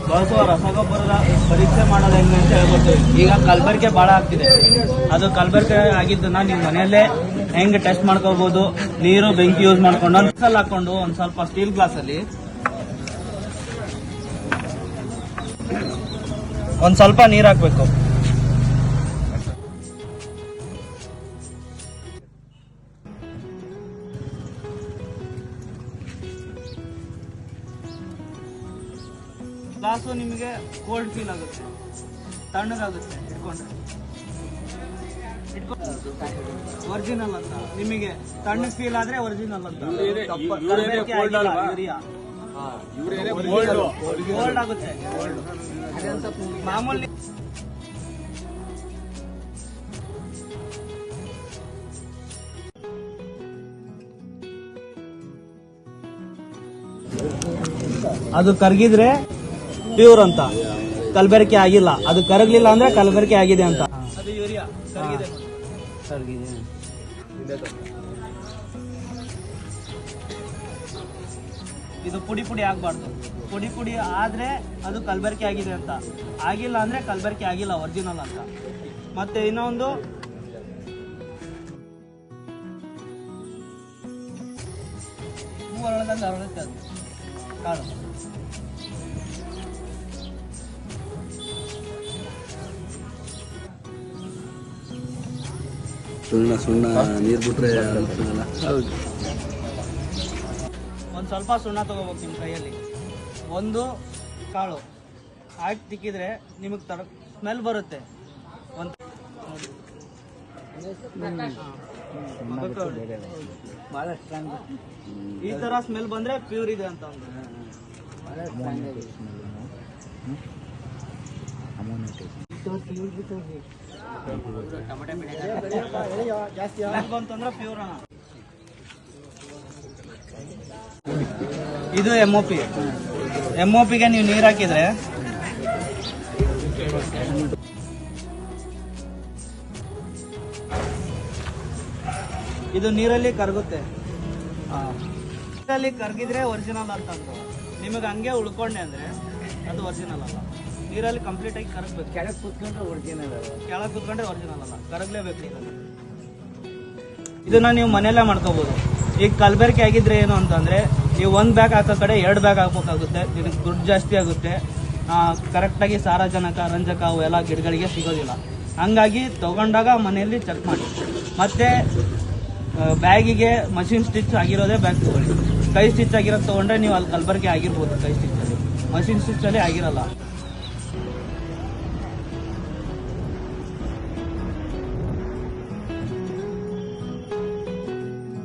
ಬಳಸುವ ರಸಗೊಬ್ಬರದ ಪರೀಕ್ಷೆ ಮಾಡೋದು ಹೆಂಗೆ ಅಂತ ಹೇಳ್ಕೊಡ್ತೀವಿ. ಈಗ ಕಲಬೆರಕೆ ಭಾಳ ಆಗ್ತಿದೆ, ಅದು ಕಲಬೆರಕೆ ಆಗಿದ್ದನ್ನ ನೀವು ಮನೆಯಲ್ಲೇ ಹೆಂಗೆ ಟೆಸ್ಟ್ ಮಾಡ್ಕೋಬಹುದು. ನೀರು ಬೆಂಕಿ ಯೂಸ್ ಮಾಡ್ಕೊಂಡು ಒಂದ್ಸಲ ಹಾಕೊಂಡು ಒಂದ್ ಸ್ವಲ್ಪ ಸ್ಟೀಲ್ ಗ್ಲಾಸ್ ಅಲ್ಲಿ ಒಂದ್ ಸ್ವಲ್ಪ ನೀರ್ ಹಾಕ್ಬೇಕು. ಗ್ಲಾಸು ನಿಮಗೆ ಕೋಲ್ಡ್ ಫೀಲ್ ಆಗುತ್ತೆ, ತಣ್ಣಗಾಗುತ್ತೆ ಇಟ್ಕೊಂಡ್ರೆ. ಒರಿಜಿನಲ್ ಅಂತ ನಿಮಗೆ ತಣ್ಣಗೆ ಫೀಲ್ ಆದ್ರೆ ಒರಿಜಿನಲ್ ಅಂತ. ಗೋಲ್ಡ್ ಆಗುತ್ತೆ ಮಾಮೂಲಿ. ಅದು ಕರಗಿದ್ರೆ ಪ್ಯೂರ್ ಅಂತ, ಕಲಬೆರಕೆ ಆಗಿಲ್ಲ. ಅದು ಕರಗಲಿಲ್ಲ ಅಂದ್ರೆ ಕಲಬೆರಕೆ ಆಗಿದೆ ಅಂತ. ಅದು ಯೂರಿಯಾ ಕರಗಿದೆ. ಇದು ಪುಡಿ ಪುಡಿ ಆಗ್ಬಾರ್ದು. ಪುಡಿ ಪುಡಿ ಆದ್ರೆ ಅದು ಕಲಬೆರಕೆ ಆಗಿದೆ ಅಂತ, ಆಗಿಲ್ಲ ಅಂದ್ರೆ ಕಲಬೆರಕೆ ಆಗಿಲ್ಲ, ಒರಿಜಿನಲ್ ಅಂತ. ಮತ್ತೆ ಇನ್ನೊಂದು ಅರಳುತ್ತೆ ಅದು ಕಾಳು. ಸುಣ್ಣ ನೀರು ಬಿಟ್ರೆ ಹೌದು. ಒಂದು ಸ್ವಲ್ಪ ಸುಣ್ಣ ತಗೋಬೇಕು ನಿಮ್ಮ ಕೈಯಲ್ಲಿ. ಒಂದು ಕಾಳು ಹಾಕಿ ತಿಕ್ಕಿದ್ರೆ ನಿಮಗೆ ಸ್ಮೆಲ್ ಬರುತ್ತೆ. ಒಂದು ಈ ತರ ಸ್ಮೆಲ್ ಬಂದ್ರೆ ಪ್ಯೂರ್ ಇದೆ ಅಂತ. ಬಂತಂದ್ರೆ ಪ್ಯೂರ್ ಅಣ್ಣ. ಇದು MOP ಗೆ ನೀವು ನೀರ್ ಹಾಕಿದ್ರೆ ಇದು ನೀರಲ್ಲಿ ಕರಗುತ್ತೆ. ನೀರಲ್ಲಿ ಕರಗಿದ್ರೆ ಒರಿಜಿನಲ್ ಅಂತ. ನಿಮಗೆ ಹಂಗೆ ಉಳ್ಕೊಂಡೆ ಅಂದ್ರೆ ಅದು ಒರಿಜಿನಲ್ ಅಲ್ಲ. ನೀರಲ್ಲಿ ಕಂಪ್ಲೀಟ್ ಆಗಿ ಕರಗಬೇಕು. ಕೆಳಗೆ ಕೂತ್ಕೊಂಡ್ರೆ ಒರಿಜಿನಲ್ ಅಲ್ಲ, ಕರಗಲೇಬೇಕು. ಇದನ್ನ ನೀವು ಮನೆಯಲ್ಲೇ ಮಾಡ್ಕೋಬಹುದು. ಈಗ ಕಲಬೆರಕೆ ಆಗಿದ್ರೆ ಏನು ಅಂತಂದ್ರೆ ನೀವು ಒಂದ್ ಬ್ಯಾಗ್ ಹಾಕೋ ಕಡೆ 2 ಬ್ಯಾಗ್ ಹಾಕ್ಬೇಕಾಗುತ್ತೆ. ಇದಕ್ಕೆ ದುಡ್ಡು ಜಾಸ್ತಿ ಆಗುತ್ತೆ. ಕರೆಕ್ಟಾಗಿ ಸಾರಜನಕ, ರಂಜಕ ಅವೆಲ್ಲ ಗಿಡಗಳಿಗೆ ಸಿಗೋದಿಲ್ಲ. ಹಂಗಾಗಿ ತಗೊಂಡಾಗ ಮನೆಯಲ್ಲಿ ಚೆಕ್ ಮಾಡಿ. ಮತ್ತೆ ಬ್ಯಾಗಿಗೆ ಮಷಿನ್ ಸ್ಟಿಚ್ ಆಗಿರೋದೇ ಬ್ಯಾಗ್ ತಗೊಳ್ಳಿ. ಕೈ ಸ್ಟಿಚ್ ಆಗಿರೋದು ತಗೊಂಡ್ರೆ ನೀವು ಅಲ್ಲಿ ಕಲಬೆರಕೆ ಆಗಿರ್ಬೋದು. ಕೈ ಸ್ಟಿಚ್ ಅಲ್ಲಿ, ಮಷಿನ್ ಸ್ಟಿಚ್ ಅಲ್ಲಿ ಆಗಿರಲ್ಲ.